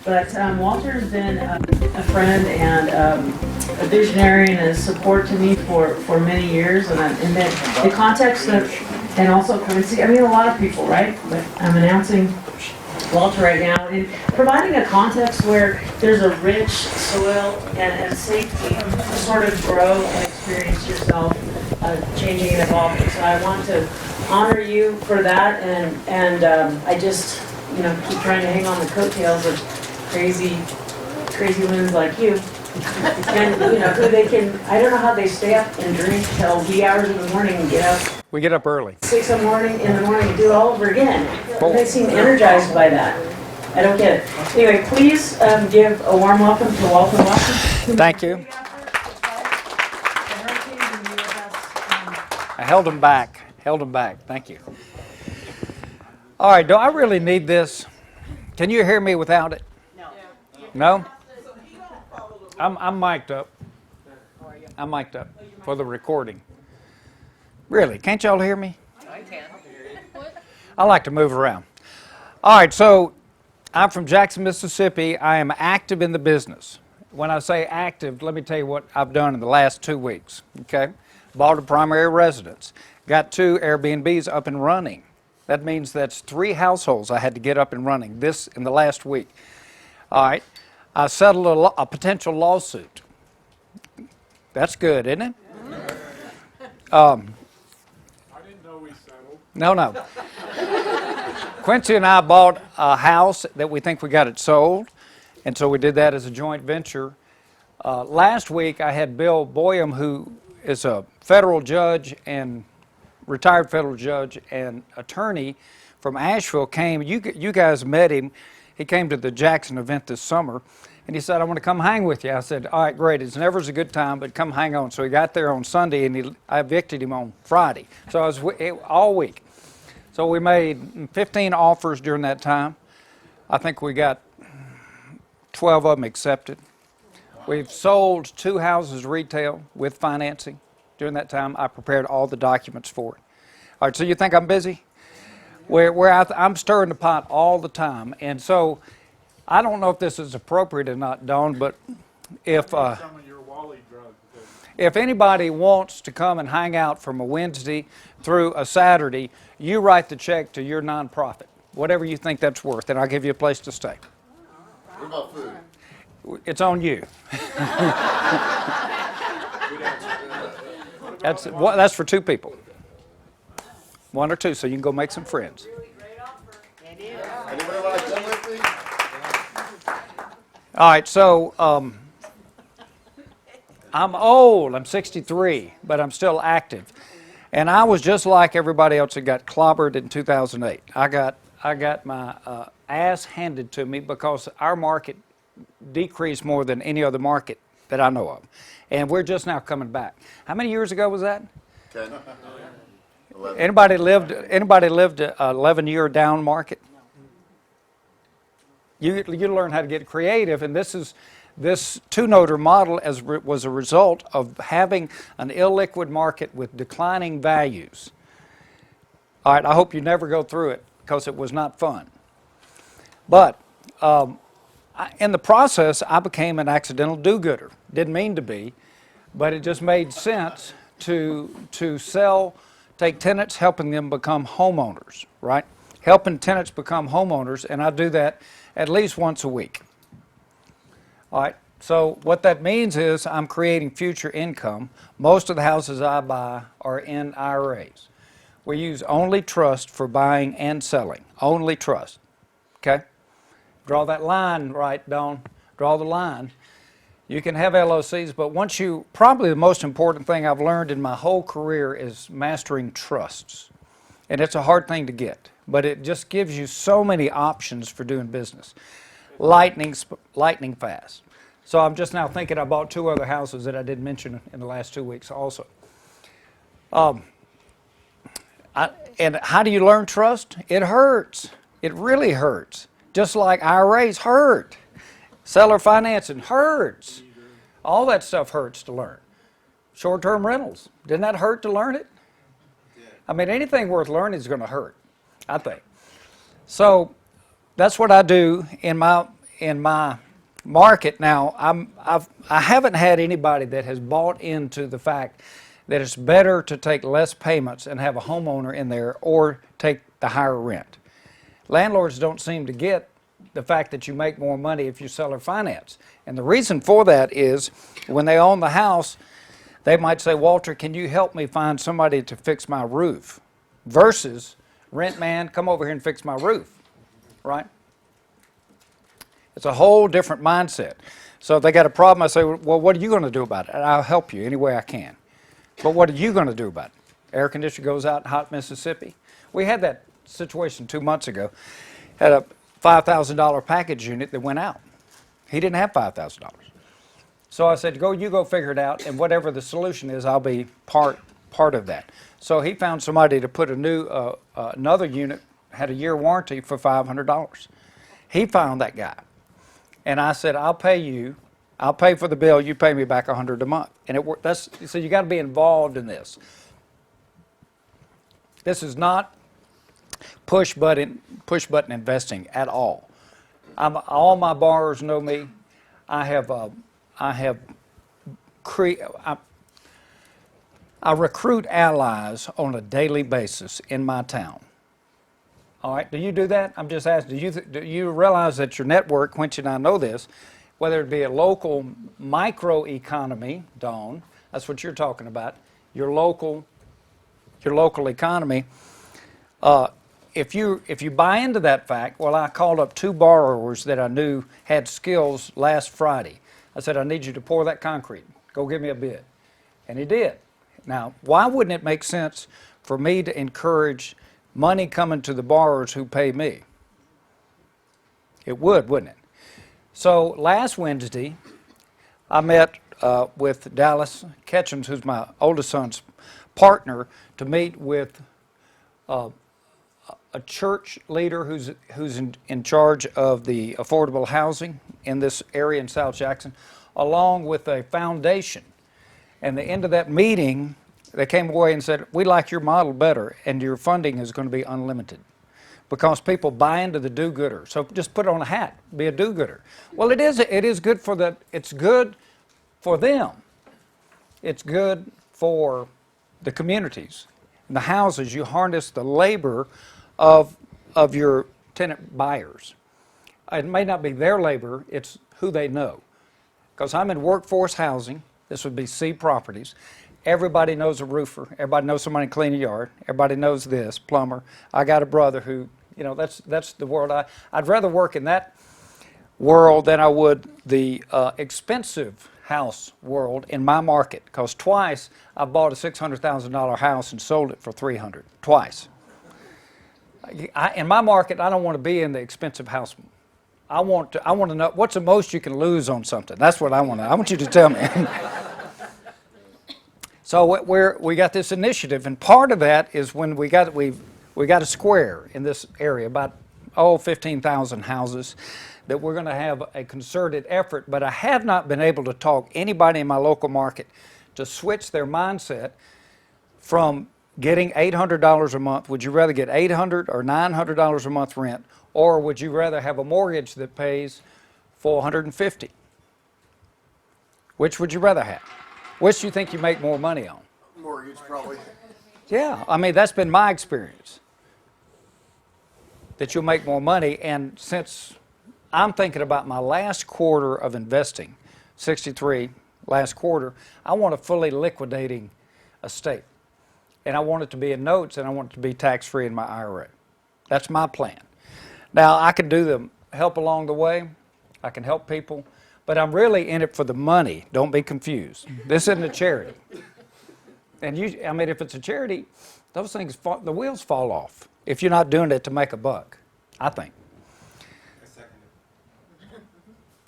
But Walter's been a friend and a visionary and a support to me for many years. And the context of, and also Quincy, I mean, a lot of people, right? But I'm announcing Walter right now, and providing a context where there's a rich soil and safety to sort of grow and experience yourself changing and evolving. So I want to honor you for that, and I just, keep trying to hang on the coattails of crazy women like you. And, who they can, I don't know how they stay up and drink till wee hours in the morning and get up. We get up early. 6 in the morning and do it all over again. They seem energized by that. I don't get it. Anyway, please give a warm welcome to Walter Watson. Thank you. I held him back. Thank you. All right, do I really need this? Can you hear me without it? No? I'm mic'd up. I'm mic'd up for the recording. Really, can't y'all hear me? I can. I like to move around. All right, so I'm from Jackson, Mississippi. I am active in the business. When I say active, let me tell you what I've done in the last 2 weeks, okay? Bought a primary residence. Got 2 Airbnbs up and running. That means that's 3 households I had to get up and running this in the last week. All right, I settled a potential lawsuit. That's good, isn't it? No. Quincy and I bought a house that we think we got it sold, and so we did that as a joint venture. Last week I had Bill Boyum, who is a federal judge and retired federal judge and attorney from Asheville, came. You guys met him. He came to the Jackson event this summer, and he said, I want to come hang with you. I said, all right, great. It's never a good time, but come hang on. So he got there on Sunday, and I evicted him on Friday. So I was all week. So we made 15 offers during that time. I think we got 12 of them accepted. We've sold 2 houses retail with financing. During that time, I prepared all the documents for it. All right, so you think I'm busy? I'm stirring the pot all the time. And so I don't know if this is appropriate or not, Dawn, but if anybody wants to come and hang out from a Wednesday through a Saturday, you write the check to your nonprofit, whatever you think that's worth, and I'll give you a place to stay. What about food? It's on you. That's for 2 people. 1 or 2, so you can go make some friends. Anybody want to come with me? All right, so I'm old. I'm 63, but I'm still active. And I was just like everybody else that got clobbered in 2008. I got my ass handed to me because our market decreased more than any other market that I know of. And we're just now coming back. How many years ago was that? 10. 11. Anybody lived an 11-year down market? You learn how to get creative, and this 2-noter model was a result of having an illiquid market with declining values. All right, I hope you never go through it because it was not fun. But in the process, I became an accidental do-gooder. Didn't mean to be, but it just made sense to take tenants, helping them become homeowners, right? Helping tenants become homeowners, and I do that at least once a week. All right, so what that means is I'm creating future income. Most of the houses I buy are in IRAs. We use only trust for buying and selling, only trust, okay? Draw that line right, Dawn, draw the line. You can have LLCs, but probably the most important thing I've learned in my whole career is mastering trusts. And it's a hard thing to get, but it just gives you so many options for doing business. Lightning fast. So I'm just now thinking I bought 2 other houses that I didn't mention in the last 2 weeks also. And how do you learn trust? It hurts. It really hurts. Just like IRAs hurt. Seller financing hurts. All that stuff hurts to learn. Short-term rentals. Didn't that hurt to learn it? I mean, anything worth learning is going to hurt, I think. So that's what I do in in my market now, I haven't had anybody that has bought into the fact that it's better to take less payments and have a homeowner in there or take the higher rent. Landlords don't seem to get the fact that you make more money if you sell or finance. And the reason for that is when they own the house, they might say, Walter, can you help me find somebody to fix my roof? Versus, rent man, come over here and fix my roof, right? It's a whole different mindset. So if they got a problem, I say, well, what are you going to do about it? And I'll help you any way I can. But what are you going to do about it? Air conditioner goes out in hot Mississippi. We had that situation 2 months ago. Had a $5,000 package unit that went out. He didn't have $5,000. So I said, you go figure it out, and whatever the solution is, I'll be part of that. So he found somebody to put a new, another unit, had a year warranty for $500. He found that guy. And I said, I'll pay for the bill, you pay me back $100 a month. And it worked. So you got to be involved in this. This is not push button investing at all. All my borrowers know me. I recruit allies on a daily basis in my town. All right, do you do that? I'm just asking, do you realize that your network, Quincy and I know this, whether it be a local micro economy, Dawn, that's what you're talking about, your local economy, if you buy into that fact, well, I called up 2 borrowers that I knew had skills last Friday. I said, I need you to pour that concrete. Go give me a bid. And he did. Now, why wouldn't it make sense for me to encourage money coming to the borrowers who pay me? It would, wouldn't it? So last Wednesday, I met with Dallas Ketchums, who's my oldest son's partner, to meet with a church leader who's in charge of the affordable housing in this area in South Jackson, along with a foundation. And the end of that meeting, they came away and said, we like your model better, and your funding is going to be unlimited. Because people buy into the do-gooder. So just put it on a hat, be a do-gooder. Well, it is good for it's good for them. It's good for the communities. In the houses, you harness the labor of your tenant buyers. It may not be their labor, it's who they know. Because I'm in workforce housing, this would be C properties. Everybody knows a roofer, everybody knows somebody to clean a yard, everybody knows this, plumber. I got a brother who, that's the world. I'd rather work in that world than I would the expensive house world in my market. Because twice I bought a $600,000 house and sold it for $300,000, twice. In my market, I don't want to be in the expensive house. I want to know what's the most you can lose on something. That's what I want. I want you to tell me. So we got this initiative, and part of that is when we got a square in this area, about 15,000 houses, that we're going to have a concerted effort. But I have not been able to talk anybody in my local market to switch their mindset from getting $800 a month. Would you rather get $800 or $900 a month rent, or would you rather have a mortgage that pays $450? Which would you rather have? Which do you think you make more money on? Mortgage, probably. Yeah, I mean, that's been my experience, that you'll make more money. And since I'm thinking about my last quarter of investing, 63 last quarter, I want a fully liquidating estate. And I want it to be in notes, and I want it to be tax-free in my IRA. That's my plan. Now, I can do the help along the way. I can help people. But I'm really in it for the money. Don't be confused. This isn't a charity. And if it's a charity, those things, the wheels fall off if you're not doing it to make a buck, I think.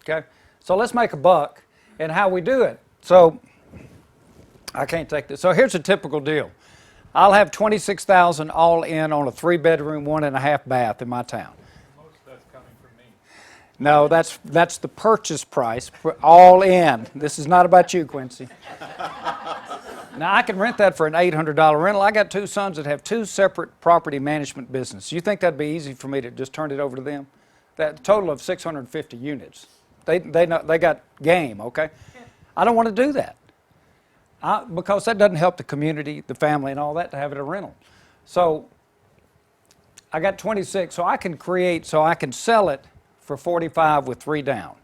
Okay? So let's make a buck, and how we do it. So I can't take this. So here's a typical deal. I'll have $26,000 all in on a 3-bedroom, 1.5 bath in my town. Most of that's coming from me. No, that's the purchase price, all in. This is not about you, Quincy. Now, I can rent that for an $800 rental. I got 2 sons that have 2 separate property management businesses. You think that'd be easy for me to just turn it over to them? That total of 650 units. They got game, okay? I don't want to do that. Because that doesn't help the community, the family, and all that to have it a rental. So I got 26, so I can sell it for 45 with 3 down.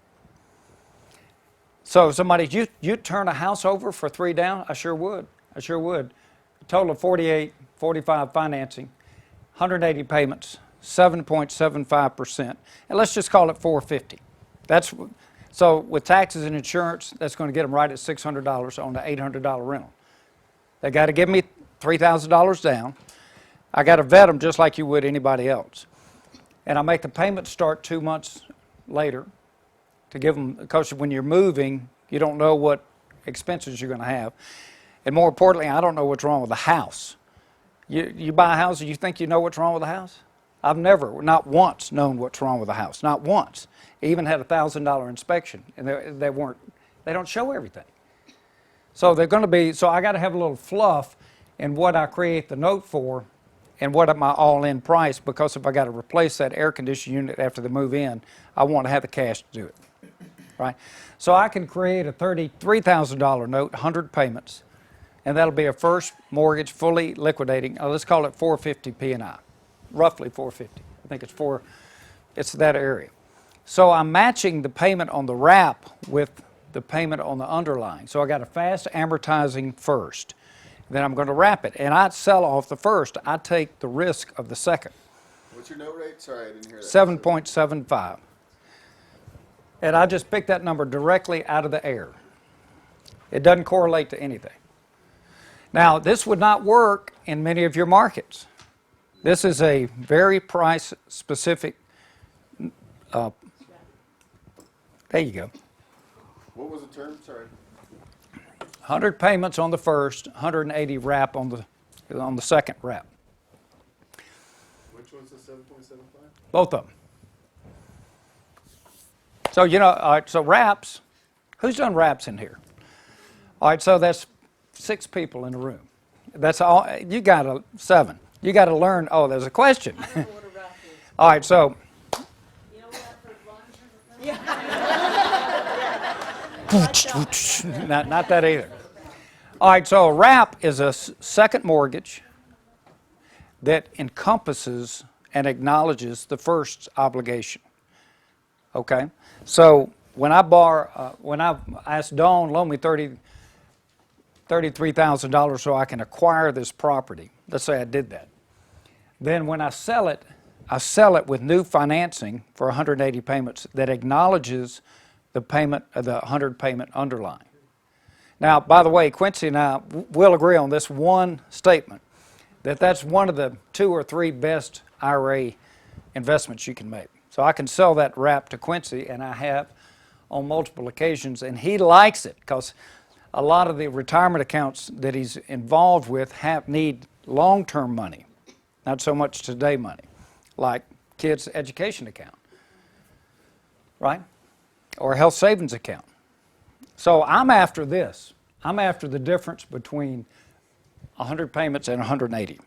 So somebody, you turn a house over for 3 down? I sure would. I sure would. A total of 48, 45 financing, 180 payments, 7.75%, and let's just call it 450. So with taxes and insurance, that's going to get them right at $600 on the $800 rental. They got to give me $3,000 down. I got to vet them just like you would anybody else. And I make the payment start 2 months later to give them, because when you're moving, you don't know what expenses you're going to have. And more importantly, I don't know what's wrong with the house. You buy a house and you think you know what's wrong with the house? I've never, not once, known what's wrong with the house. Not once. Even had a $1,000 inspection, and they don't show everything. So they're going to be, so I got to have a little fluff in what I create the note for and what my all-in price, because if I got to replace that air conditioning unit after they move in, I want to have the cash to do it, right? So I can create a $33,000 note, 100 payments, and that'll be a first mortgage fully liquidating. Let's call it 450 P&I, roughly 450. I think it's that area. So I'm matching the payment on the wrap with the payment on the underlying. So I got a fast amortizing first. Then I'm going to wrap it. And I sell off the first. I take the risk of the second. What's your note rate? Sorry, I didn't hear that. 7.75. And I just picked that number directly out of the air. It doesn't correlate to anything. Now, this would not work in many of your markets. This is a very price-specific. There you go. What was the term? Sorry. 100 payments on the first, 180 wrap on the second wrap. Which one's the 7.75? Both of them. So, all right, so wraps. Who's done wraps in here? All right, so that's 6 people in the room. That's all. You got 7. You got to learn. Oh, there's a question. I don't know what a wrap is. All right, so. You know what for lunch? Yeah. Not that either. All right, so a wrap is a second mortgage that encompasses and acknowledges the first obligation. Okay, so when I asked Dawn, loan me $33,000 so I can acquire this property. Let's say I did that. Then when I sell it with new financing for 180 payments that acknowledges the payment of the 100 payment underlying. Now, by the way, Quincy and I will agree on this one statement, that's one of the 2 or 3 best IRA investments you can make. So I can sell that wrap to Quincy, and I have on multiple occasions, and he likes it because a lot of the retirement accounts that he's involved with need long-term money, not so much today money, like kids' education account, right? Or a health savings account. So I'm after this. I'm after the difference between 100 payments and 180.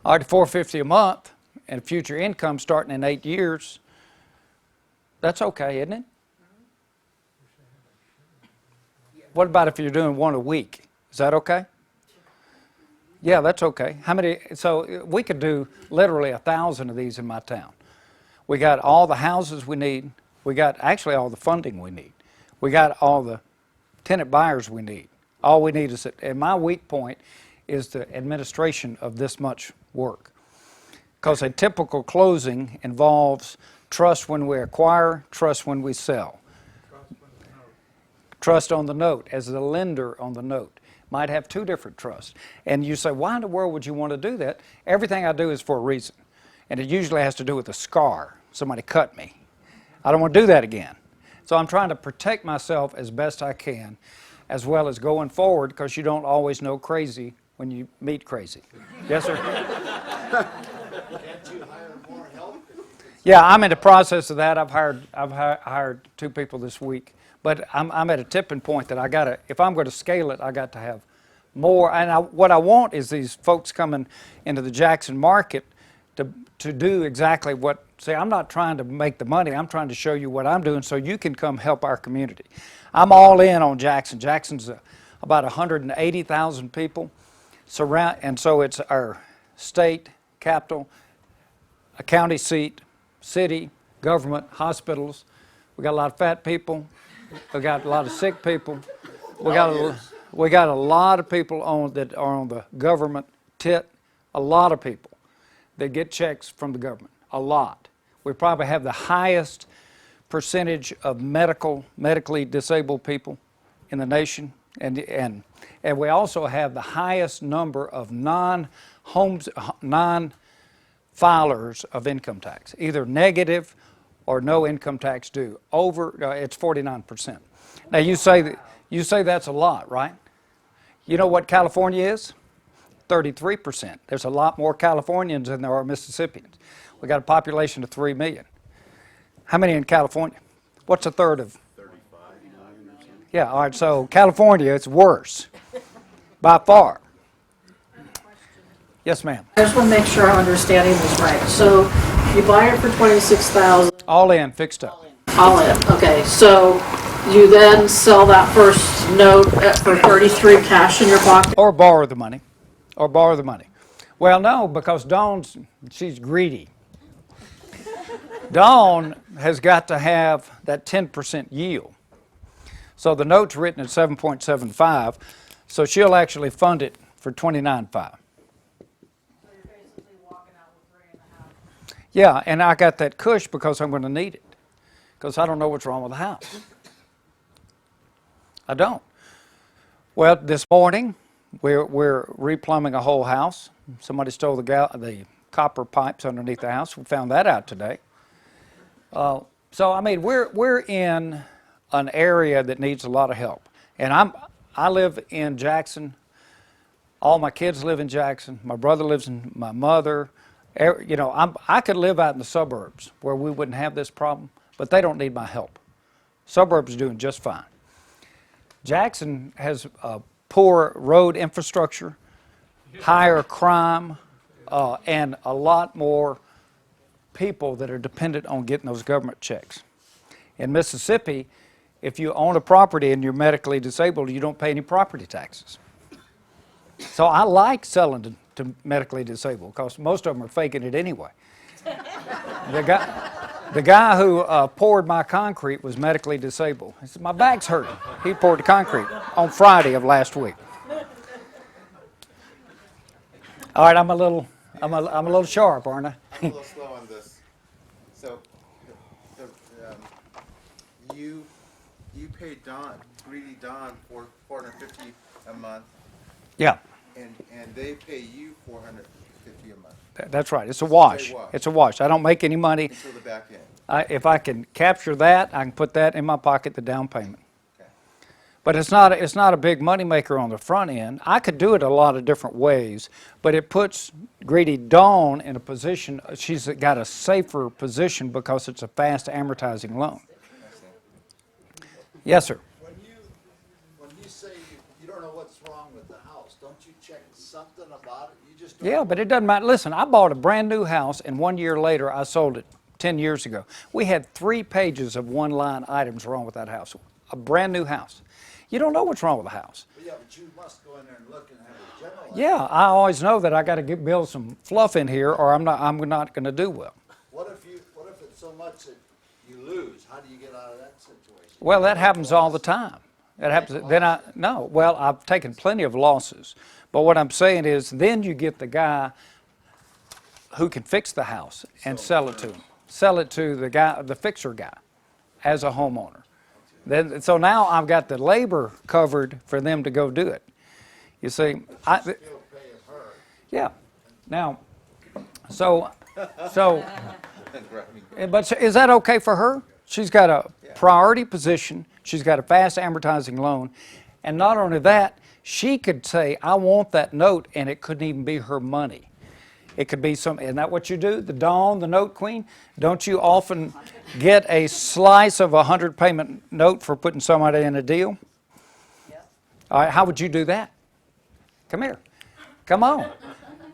All right, $450 a month and future income starting in 8 years, that's okay, isn't it? What about if you're doing 1 a week? Is that okay? Yeah, that's okay. How many? So we could do literally 1,000 of these in my town. We got all the houses we need. We got actually all the funding we need. We got all the tenant buyers we need. All we need is, and my weak point is the administration of this much work. Because a typical closing involves trust when we acquire, trust when we sell. Trust on the note, as the lender on the note. Might have 2 different trusts. And you say, why in the world would you want to do that? Everything I do is for a reason. And it usually has to do with a scar. Somebody cut me. I don't want to do that again. So I'm trying to protect myself as best I can, as well as going forward, because you don't always know crazy when you meet crazy. Yes, sir? Can't you hire more help? Yeah, I'm in the process of that. I've hired 2 people this week. But I'm at a tipping point that if I'm going to scale it, I got to have more. And what I want is these folks coming into the Jackson market to do exactly what, see, I'm not trying to make the money, I'm trying to show you what I'm doing so you can come help our community. I'm all in on Jackson. Jackson's about 180,000 people, and so it's our state, capital, a county seat, city, government, hospitals. We got a lot of fat people. We got a lot of sick people. We got a lot of people that are on the government tit. A lot of people that get checks from the government. A lot. We probably have the highest percentage of medically disabled people in the nation, and we also have the highest number of non-filers of income tax, either negative or no income tax due. It's 49%. Now you say that's a lot, right? You know what California is? 33%. There's a lot more Californians than there are Mississippians. We got a population of 3 million. How many in California? What's a third of? 35 million or something. Yeah, all right, so California, it's worse by far. Yes, ma'am. I just want to make sure I'm understanding this right. So you buy it for $26,000. All in, fixed up. All in. Okay, so you then sell that first note for 33 cash in your pocket. Or borrow the money. Or borrow the money. Well, no, because she's greedy. Dawn has got to have that 10% yield. So the note's written at 7.75, so she'll actually fund it for 29.5. So you're basically walking out with 3.5. Yeah, and I got that cush because I'm going to need it. Because I don't know what's wrong with the house. I don't. Well, this morning, we're replumbing a whole house. Somebody stole the copper pipes underneath the house. We found that out today. So I mean, we're in an area that needs a lot of help. And I live in Jackson. All my kids live in Jackson. My brother lives in, my mother. You know, I could live out in the suburbs where we wouldn't have this problem, but they don't need my help. Suburbs are doing just fine. Jackson has poor road infrastructure, higher crime, and a lot more people that are dependent on getting those government checks. In Mississippi, if you own a property and you're medically disabled, you don't pay any property taxes. So I like selling to medically disabled because most of them are faking it anyway. The guy who poured my concrete was medically disabled. He said, my back's hurting. He poured the concrete on Friday of last week. All right, I'm a little sharp, aren't I? I'm a little slow on this. So, you paid Greedy Don for $450 a month, Yeah, and they pay you $450 a month that's right. It's a wash. wash. It's a wash. I don't make any money. until the back end. If I can capture that, I can put that in my pocket, the down payment. Okay. But it's not a big money maker on the front end. I could do it a lot of different ways, but it puts Greedy Dawn in a position, she's got a safer position because it's a fast amortizing loan. Yes, sir. When you say you don't know what's wrong with the house, don't you check something about it? You just don't. Yeah, but it doesn't matter. Listen, I bought a brand new house, and 1 year later, I sold it 10 years ago. We had 3 pages of one-line items wrong with that house. A brand new house. You don't know what's wrong with the house. Yeah, but you must go in there and look and have a general. Yeah, I always know that I got to build some fluff in here, or I'm not going to do well. What if it's so much that you lose? How do you get out of that situation? Well, that happens all the time. That happens. Well, I've taken plenty of losses, but what I'm saying is, then you get the guy who can fix the house and sell it to him. Sell it to the guy, the fixer guy, as a homeowner. Then, so now I've got the labor covered for them to go do it. You see, Still paying her. yeah. Now, so, but is that okay for her? She's got a priority position. She's got a fast amortizing loan. And not only that, she could say, I want that note, and it couldn't even be her money. It could be isn't that what you do? The Dawn, the note queen? Don't you often get a slice of a 100 payment note for putting somebody in a deal? Yep. All right, how would you do that? Come here. Come on.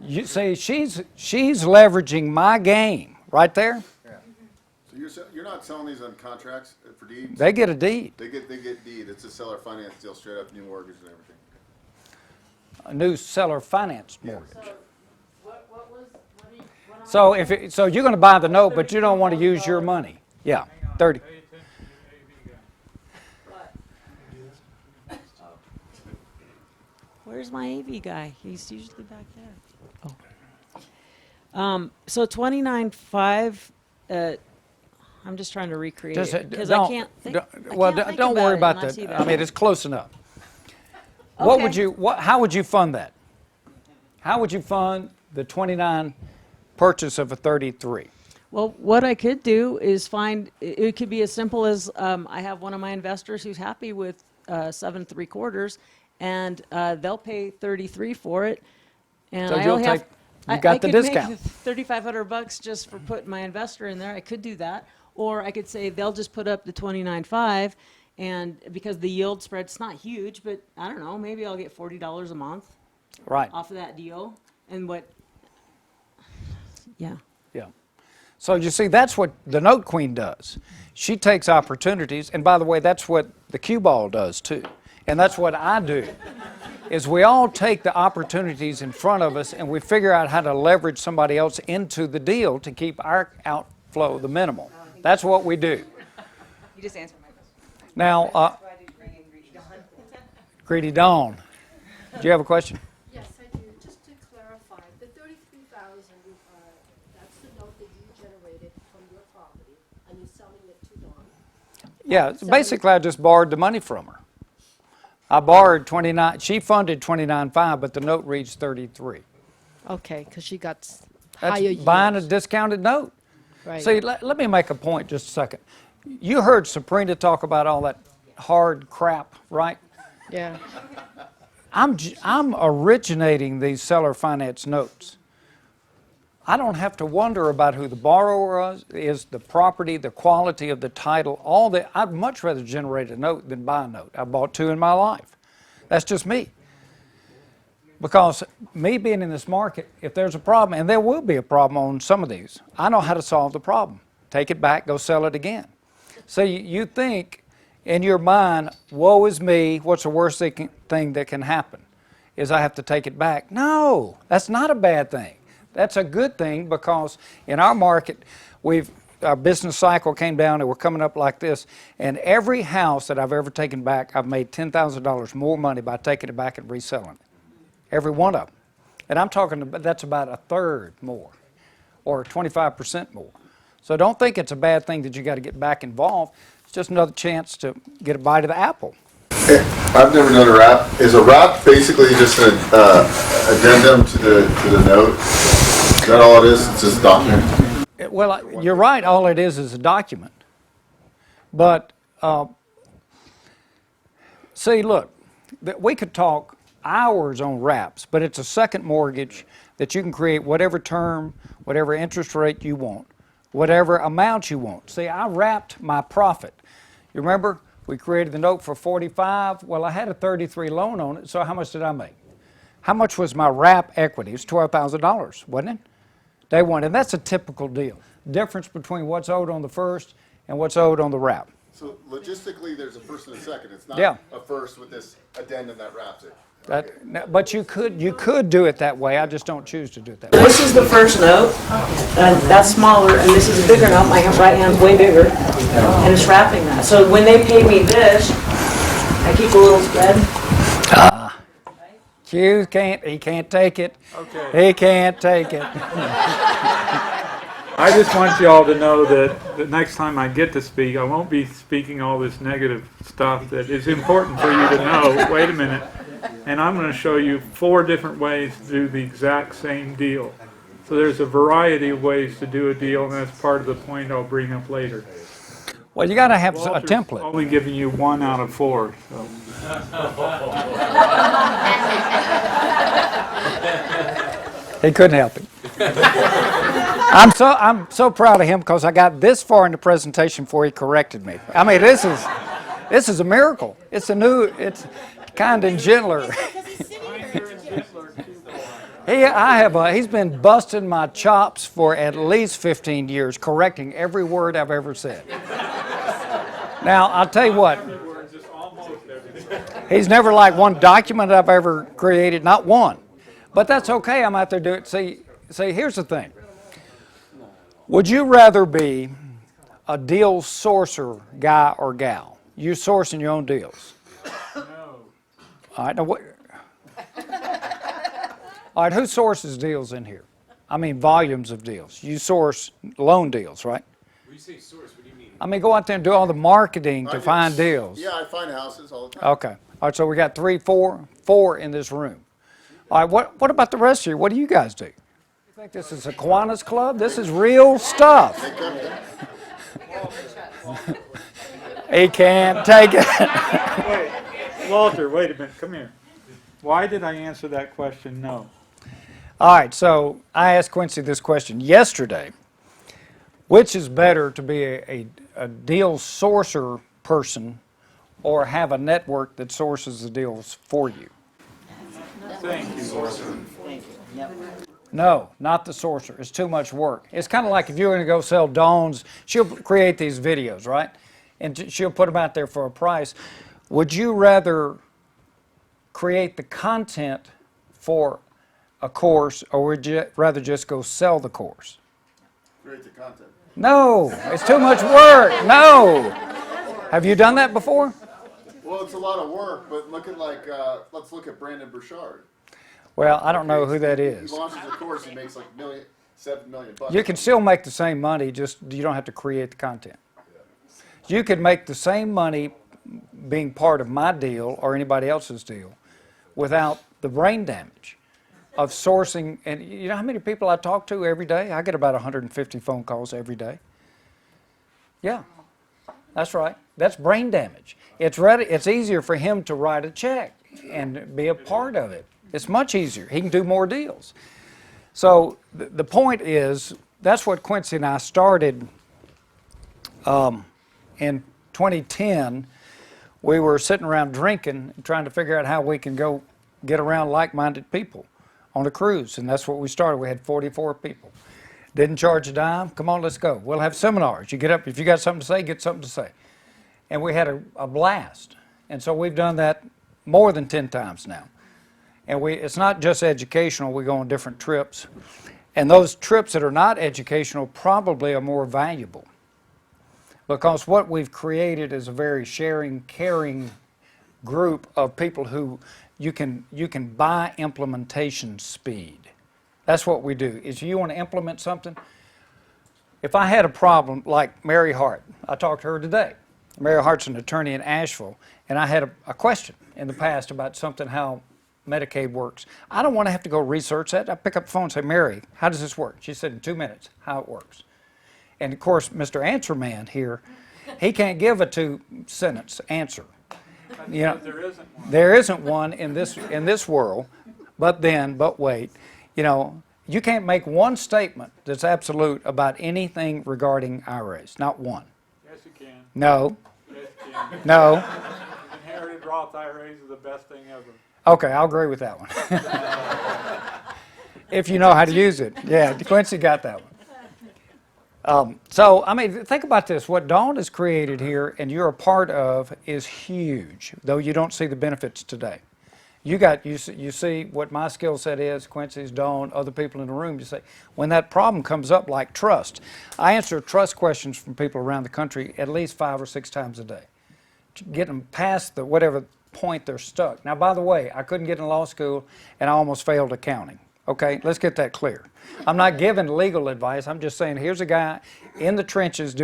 You see, she's leveraging my game right there. Yeah. So you're not selling these on contracts for deeds? They get a deed, They get deed. It's a seller finance deal, straight up new mortgage and everything. a new seller finance mortgage. What was, what do you, what So so you're going to buy the note, but you don't want to use your money. Yeah, 30. Pay attention to the AV guy. Where's my AV guy? He's usually back there. Oh. So 29.5, I'm just trying to recreate Just, it because I can't think. Don't worry about that. that. I mean, it's close enough. What would Okay. you? How would you fund that? How would you fund the 29 purchase of a 33? Well, what I could do is find, it could be as simple as, I have one of my investors who's happy with 7 3/4, and they'll pay 33 for it. And So I you'll only have, take- you got the discount. I could make $3,500 just for putting my investor in there. I could do that. Or I could say they'll just put up the 29.5, and because the yield spread's not huge, but I don't know, maybe I'll get $40 a month Right. off of that deal. And yeah. Yeah. So you see, that's what the note queen does. She takes opportunities, and by the way, that's what the cue ball does too. And that's what I do, is we all take the opportunities in front of us and we figure out how to leverage somebody else into the deal to keep our outflow the minimal. That's what we do. You just answered my question. Now, Why did you bring in Greedy Dawn? Greedy Dawn, do you have a question? Yes, I do. Just to clarify, the 33,000, that's the note that you generated from your property, and you're selling it to Dawn. Yeah, basically I just borrowed the money from her. I borrowed 29, she funded 29.5, but the note reads 33. Okay, because she got That's higher buying a yields. discounted note. Right. See, let me make a point just a second. You heard Sabrina talk about all that hard crap, right? Yeah. I'm originating these seller finance notes. I don't have to wonder about who the borrower is, the property, the quality of the title, all that. I'd much rather generate a note than buy a note. I bought 2 in my life. That's just me. Because me being in this market, if there's a problem, and there will be a problem on some of these, I know how to solve the problem. Take it back, go sell it again. So you think in your mind, woe is me, what's the worst thing that can happen? Is I have to take it back. No, that's not a bad thing. That's a good thing, because in our market, our business cycle came down and we're coming up like this, and every house that I've ever taken back, I've made $10,000 more money by taking it back and reselling it. Every one of them. And I'm talking about, that's about a third more, or 25% more. So don't think it's a bad thing that you got to get back involved. It's just another chance to get a bite of the apple. I've never done a wrap. Is a wrap basically just an addendum to the note? Is that all it is? It's just a document? Well, you're right, all it is a document. But, see, look, we could talk hours on wraps, but it's a second mortgage that you can create whatever term, whatever interest rate you want, whatever amount you want. See, I wrapped my profit. You remember, we created the note for 45. Well, I had a 33 loan on it, so how much did I make? How much was my wrap equity? It was $12,000, wasn't it? Day one, and that's a typical deal. Difference between what's owed on the first and what's owed on the wrap. So logistically, there's a first and a second. It's not Yeah. a first with this addendum that wraps it. But you could do it that way. I just don't choose to do it that way. This is the first note, and that's smaller, and this is a bigger note. My right hand's way bigger, and it's wrapping that. So when they pay me this, I keep a little spread. He can't take it. Okay. He can't take it. I just want y'all to know that the next time I get to speak, I won't be speaking all this negative stuff that is important for you to know. Wait a minute. And I'm going to show you 4 different ways to do the exact same deal. So there's a variety of ways to do a deal, and that's part of the point I'll bring up later. Well, you got to have a Walter's template. only giving you 1 out of 4. So. He couldn't help it. I'm so proud of him because I got this far in the presentation before he corrected me. I mean, this is a miracle. It's kind and gentler. He's been busting my chops for at least 15 years, correcting every word I've ever said. Now, I'll tell you what, he's never liked one document I've ever created, not one. But that's okay, I'm out there doing it. See, here's the thing. Would you rather be a deal sourcer guy or gal? You sourcing your own deals? No. All right, now what? All right, who sources deals in here? I mean volumes of deals. You source loan deals, right? When you say source, what do you mean? I mean go out there and do all the marketing to find deals. Yeah, I find houses all the time. Okay. All right, so we got four in this room. All right, what about the rest of you? What do you guys do? You think this is a Kiwanis Club? This is real stuff. He can't take it. Wait, Walter, wait a minute, come here. Why did I answer that question no? All right, so I asked Quincy this question yesterday. Which is better, to be a deal sourcer person or have a network that sources the deals for you? Thank you, Walter. No, not the sourcer. It's too much work. It's kind of like if you're going to go sell Dawn's, she'll create these videos, right? And she'll put them out there for a price. Would you rather create the content for a course, or would you rather just go sell the course? Create the content. No, it's too much work. No. Have you done that before? Well, it's a lot of work, but look at let's look at Brandon Burchard. Well, I don't know who that He is. launches a course, he makes like $7 million. You can still make the same money, just you don't have to create the content. You could make the same money being part of my deal or anybody else's deal without the brain damage of sourcing. And you know how many people I talk to every day? I get about 150 phone calls every day. Yeah, that's right. That's brain damage. It's easier for him to write a check and be a part of it. It's much easier. He can do more deals. So the point is, that's what Quincy and I started in 2010. We were sitting around drinking and trying to figure out how we can go get around like-minded people on a cruise, and that's what we started. We had 44 people. Didn't charge a dime. Come on, let's go. We'll have seminars. You get up, if you got something to say, get something to say. And we had a blast. And so we've done that more than 10 times now. And it's not just educational, we go on different trips. And those trips that are not educational probably are more valuable. Because what we've created is a very sharing, caring group of people who you can buy implementation speed. That's what we do. Is you want to implement something, if I had a problem like Mary Hart, I talked to her today. Mary Hart's an attorney in Asheville, and I had a question in the past about something, how Medicaid works. I don't want to have to go research that. I pick up the phone and say, Mary, how does this work? She said in 2 minutes how it works. And of course, Mr. Answer Man here, he can't give a 2-sentence answer. You know, there isn't one in this world. But wait, you know, you can't make one statement that's absolute about anything regarding IRAs. Not one. Yes, you can. No. Yes, you can. No. Inherited Roth IRAs are the best thing ever. Okay, I'll agree with that one. If you know how to use it. Yeah, Quincy got that one. So, I mean, think about this. What Dawn has created here and you're a part of is huge, though you don't see the benefits today. You see what my skill set is, Quincy's, Dawn, other people in the room. You say, when that problem comes up like trust, I answer trust questions from people around the country at least 5 or 6 times a day. Get them past the whatever point they're stuck. Now, by the way, I couldn't get in law school and I almost failed accounting. Okay, let's get that clear. I'm not giving legal advice. I'm just saying here's a guy in the trenches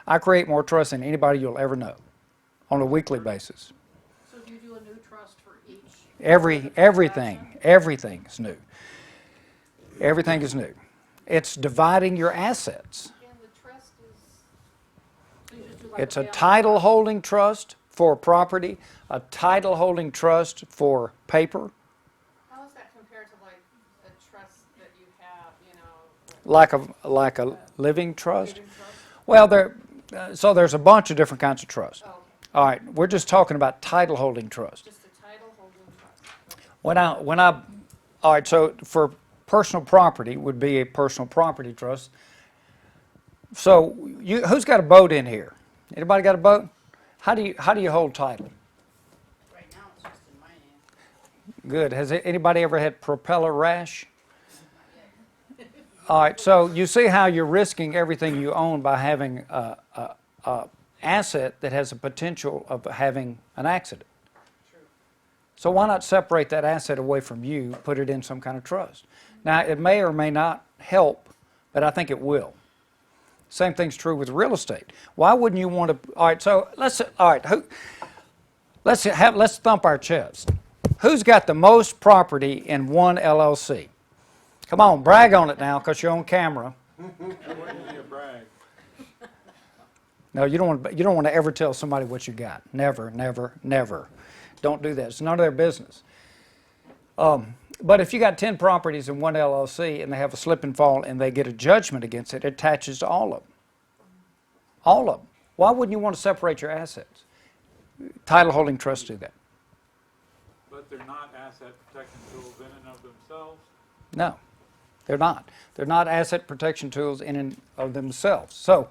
I create more trust than anybody you'll ever know on a weekly basis. So do you do a new trust for each? Everything is new. Everything is new. It's dividing your assets. And the trust is, so you just do like It's a payout title holding trust for property, a title holding trust for paper, How is that compared to like a trust that you have, you know? like a living trust. Well, so there's a bunch of different kinds of trust. Oh, All right, we're just talking about title holding trust. just a title holding trust. When I all right, so for personal property would be a personal property trust. So who's got a boat in here? Anybody got a boat? How do you hold title? Right now, it's just in my name. Good. Has anybody ever had propeller rash? All right, so you see how you're risking everything you own by having a asset that has a potential of having an accident. So why not separate that asset away from you, put it in some kind of trust? Now, it may or may not help, but I think it will. Same thing's true with real estate. Why wouldn't you want to? All right, so let's thump our chest. Who's got the most property in one LLC? Come on, brag on it now, because you're on camera. No, you don't want to ever tell somebody what you got. Never, never, never. Don't do that. It's none of their business. But if you got 10 properties in one LLC and they have a slip and fall and they get a judgment against it, it attaches to all of them. All of them. Why wouldn't you want to separate your assets? Title holding trusts do that. But they're not asset protection tools in and of themselves. No, they're not. They're not asset protection tools in and of themselves. So,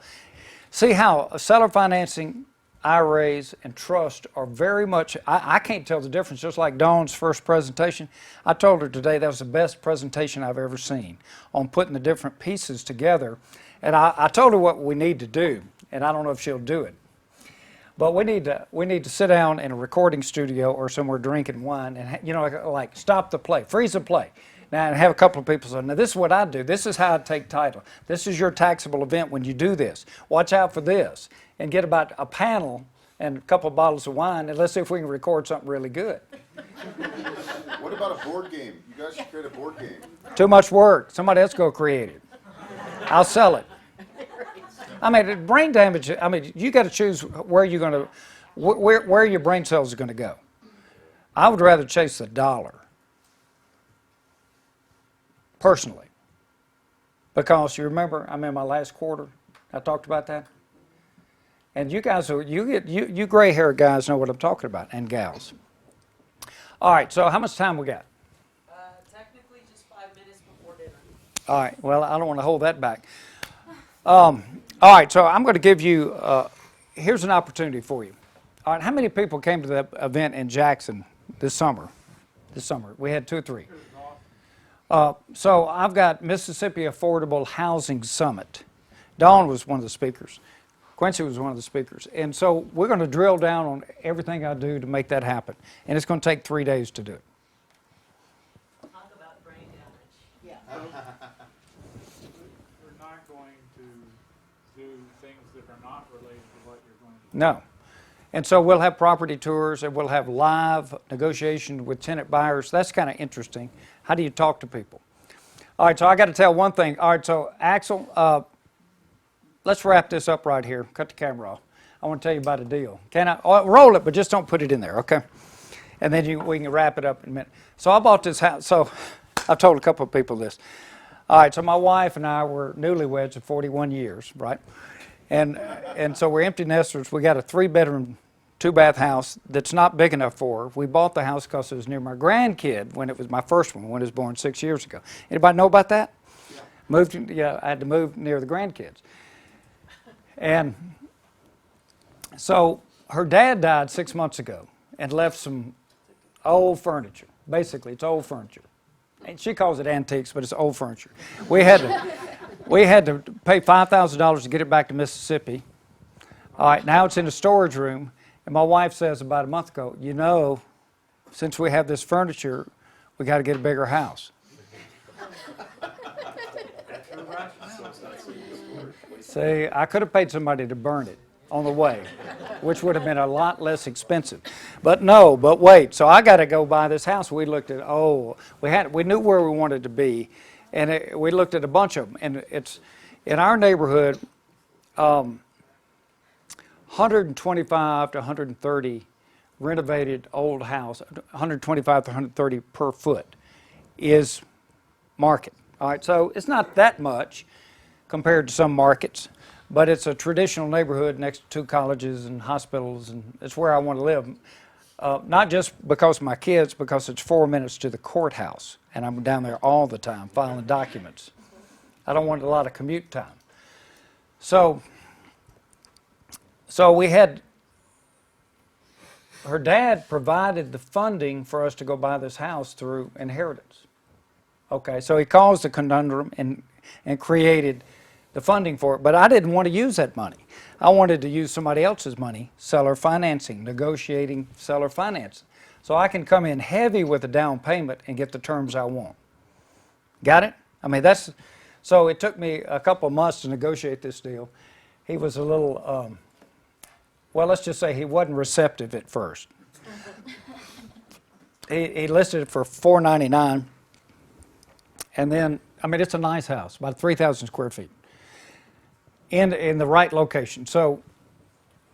see how seller financing, IRAs, and trust are very much, I can't tell the difference, just like Dawn's first presentation. I told her today that was the best presentation I've ever seen on putting the different pieces together. And I told her what we need to do, and I don't know if she'll do it. But we need to sit down in a recording studio or somewhere drinking wine and, like stop the play, freeze the play. Now, and have a couple of people say, now this is what I do. This is how I take title. This is your taxable event when you do this. Watch out for this. And get about a panel and a couple of bottles of wine, and let's see if we can record something really good. What about a board game? You guys should create a board game. Too much work. Somebody else go create it. I'll sell it. I mean, brain damage, I mean, you got to choose where you're going to, where your brain cells are going to go. I would rather chase the dollar. Personally. Because you remember, I'm in my last quarter, I talked about that. And you guys, you gray-haired guys know what I'm talking about, and gals. All right, so how much time we got? Technically just 5 minutes before dinner. All right, well, I don't want to hold that back. All right, so I'm going to give you, here's an opportunity for you. All right, how many people came to that event in Jackson this summer? We had 2 or 3. So I've got Mississippi Affordable Housing Summit. Dawn was one of the speakers. Quincy was one of the speakers. And so we're going to drill down on everything I do to make that happen. And it's going to take 3 days to do it. Talk about brain damage. Yeah. We're not going to do things that are not related to what you're going to do. No. And so we'll have property tours and we'll have live negotiation with tenant buyers. That's kind of interesting. How do you talk to people? All right, so I got to tell one thing. All right, so Axel, let's wrap this up right here. Cut the camera off. I want to tell you about a deal. Can I? Oh, roll it, but just don't put it in there, okay? And then we can wrap it up in a minute. So I bought this house. So I've told a couple of people this. All right, so my wife and I were newlyweds of 41 years, right? And so we're empty nesters. We got a 3-bedroom, 2-bath house that's not big enough for her. We bought the house because it was near my grandkid when it was my first one, when it was born 6 years ago. Anybody know about that? Yeah. I had to move near the grandkids. And so her dad died 6 months ago and left some old furniture. Basically, it's old furniture. And she calls it antiques, but it's old furniture. We had to pay $5,000 to get it back to Mississippi. All right, now it's in a storage room. And my wife says about a month ago, you know, since we have this furniture, we got to get a bigger house. See, I could have paid somebody to burn it on the way, which would have been a lot less expensive. But no, but wait, so I got to go buy this house. We looked at, we knew where we wanted to be, and we looked at a bunch of them. And it's, in our neighborhood, 125 to 130 renovated old house, 125 to 130 per foot is market. All right, so it's not that much compared to some markets, but it's a traditional neighborhood next to 2 colleges and hospitals, and it's where I want to live. Not just because of my kids, because it's 4 minutes to the courthouse and I'm down there all the time filing documents. I don't want a lot of commute time. So we had, her dad provided the funding for us to go buy this house through inheritance. Okay, so he caused the conundrum and created the funding for it, but I didn't want to use that money. I wanted to use somebody else's money, seller financing, negotiating seller financing. So I can come in heavy with a down payment and get the terms I want. Got it? I mean, so it took me a couple of months to negotiate this deal. He was a little, well, let's just say he wasn't receptive at first. He listed it for $499, and then, I mean, it's a nice house, about 3,000 square feet, in the right location. So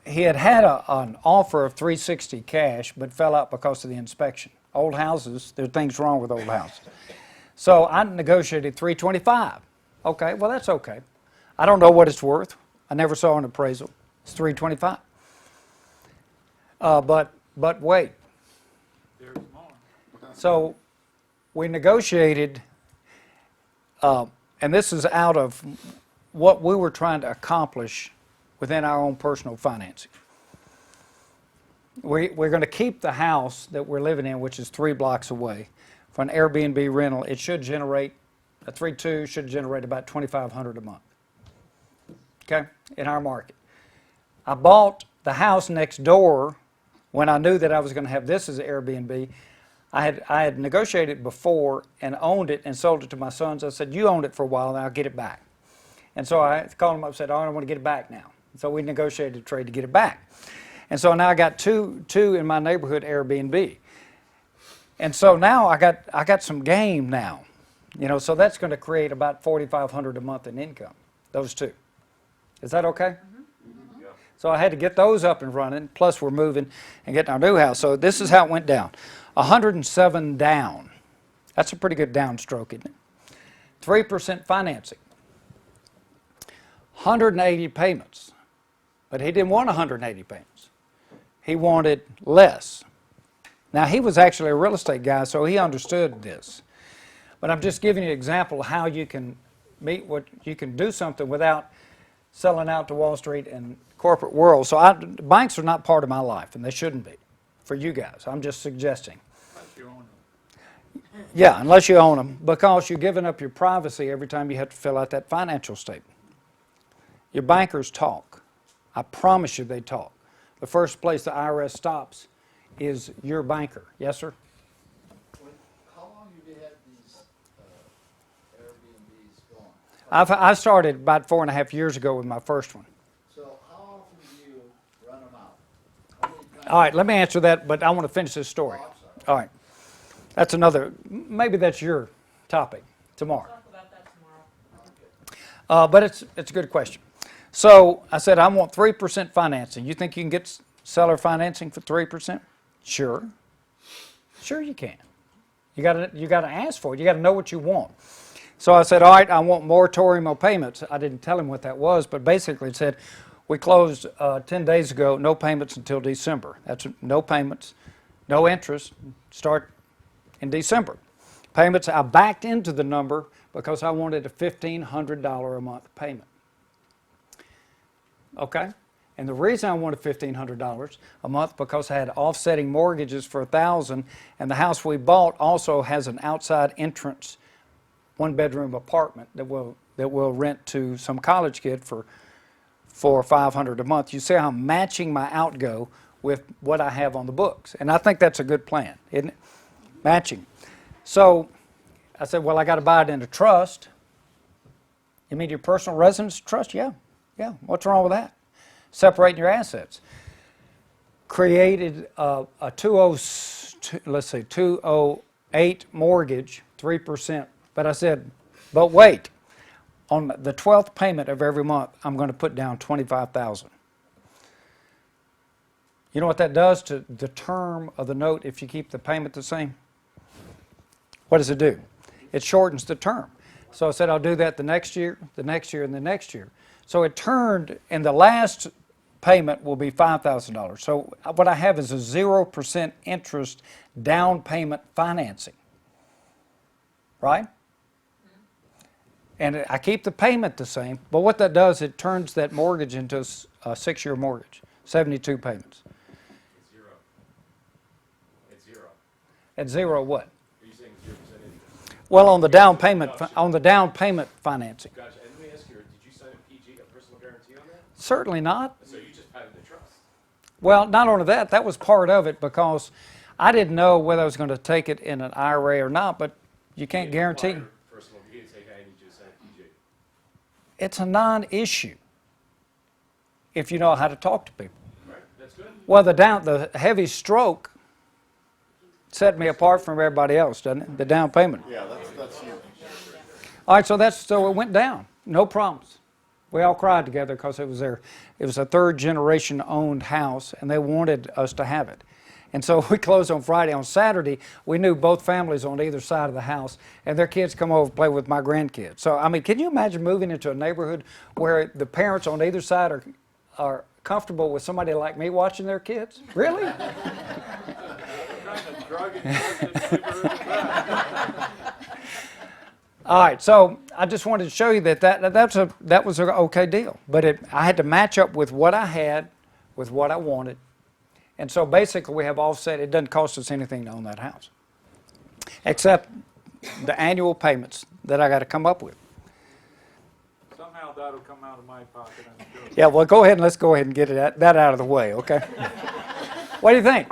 he had an offer of $360 cash, but fell out because of the inspection. Old houses, there are things wrong with old houses. So I negotiated $325. Okay, well, that's okay. I don't know what it's worth. I never saw an appraisal. It's $325. But wait. There's more. So we negotiated, and this is out of what we were trying to accomplish within our own personal financing. We're going to keep the house that we're living in, which is 3 blocks away, for an Airbnb rental. It should generate, a 3.2 should generate about $2,500 a month, okay, in our market. I bought the house next door when I knew that I was going to have this as an Airbnb. I had negotiated before and owned it and sold it to my sons. I said, you own it for a while and I'll get it back. And so I called them up and said, oh, I want to get it back now. So we negotiated a trade to get it back. And so now I got two in my neighborhood Airbnb. And so now I got some game now. You know, so that's going to create about $4,500 a month in income, those two. Is that okay? Mm-hmm. So I had to get those up and running, plus we're moving and getting our new house. So this is how it went down. 107 down. That's a pretty good downstroke, isn't it? 3% financing. 180 payments. But he didn't want 180 payments. He wanted less. Now, he was actually a real estate guy, so he understood this. But I'm just giving you an example of how you can you can do something without selling out to Wall Street and corporate world. So banks are not part of my life, and they shouldn't be for you guys. I'm just suggesting. Unless you own them. Yeah, unless you own them, because you're giving up your privacy every time you have to fill out that financial statement. Your bankers talk. I promise you they talk. The first place the IRS stops is your banker. Yes, sir? How long have you had these Airbnbs going? I started about 4.5 years ago with my first one. So how often do you run them out? How many times? All right, let me answer that, but I want to finish this story. Oh, I'm sorry. All right. That's another, maybe that's your topic tomorrow. Talk about that tomorrow. But it's a good question. So I said, I want 3% financing. You think you can get seller financing for 3%? Sure. Sure you can. You got to ask for it. You got to know what you want. So I said, all right, I want moratorium on payments. I didn't tell him what that was, but basically it said, we closed 10 days ago, no payments until December. That's no payments, no interest, start in December. Payments, I backed into the number because I wanted a $1,500 a month payment. Okay? And the reason I wanted $1,500 a month because I had offsetting mortgages for $1,000, and the house we bought also has an outside entrance, 1-bedroom apartment that we'll rent to some college kid for $500 a month. You see how I'm matching my outgo with what I have on the books, and I think that's a good plan, isn't it? Matching. So I said, well, I got to buy it in a trust. You mean your personal residence trust? Yeah. Yeah. What's wrong with that? Separating your assets. Created a 208 mortgage, 3%. But I said, but wait, on the 12th payment of every month, I'm going to put down $25,000. You know what that does to the term of the note if you keep the payment the same? What does it do? It shortens the term. So I said, I'll do that the next year, the next year, and the next year. So it turned, and the last payment will be $5,000. So what I have is a 0% interest down payment financing. right? And I keep the payment the same, but what that does, it turns that mortgage into a 6-year mortgage, 72 payments. It's zero. It's zero. At zero what? Are you saying 0% interest? Well, on the down payment financing. Gotcha. And let me ask you, did you sign a PG, a personal guarantee on that? Certainly not. So you just patented the trust? Well, not only that, that was part of it because I didn't know whether I was going to take it in an IRA or not, but you can't guarantee. Personal, you didn't say, hey, I need you to sign a PG. It's a non-issue if you know how to talk to people. Right, that's good. Well, the heavy stroke set me apart from everybody else, doesn't it? The down payment. Yeah, that's huge. All right, so it went down. No problems. We all cried together because it was a third generation owned house, and they wanted us to have it. And so we closed on Friday. On Saturday, we knew both families on either side of the house, and their kids come over and play with my grandkids. So, I mean, can you imagine moving into a neighborhood where the parents on either side are comfortable with somebody like me watching their kids? Really? All right, so I just wanted to show you that was an okay deal. But I had to match up with what I had, with what I wanted. And so basically we have offset. It doesn't cost us anything to own that house, except the annual payments that I got to come up with. Somehow that'll come out of my pocket, I'm sure. Yeah, well, let's go ahead and get that out of the way, okay? What do you think?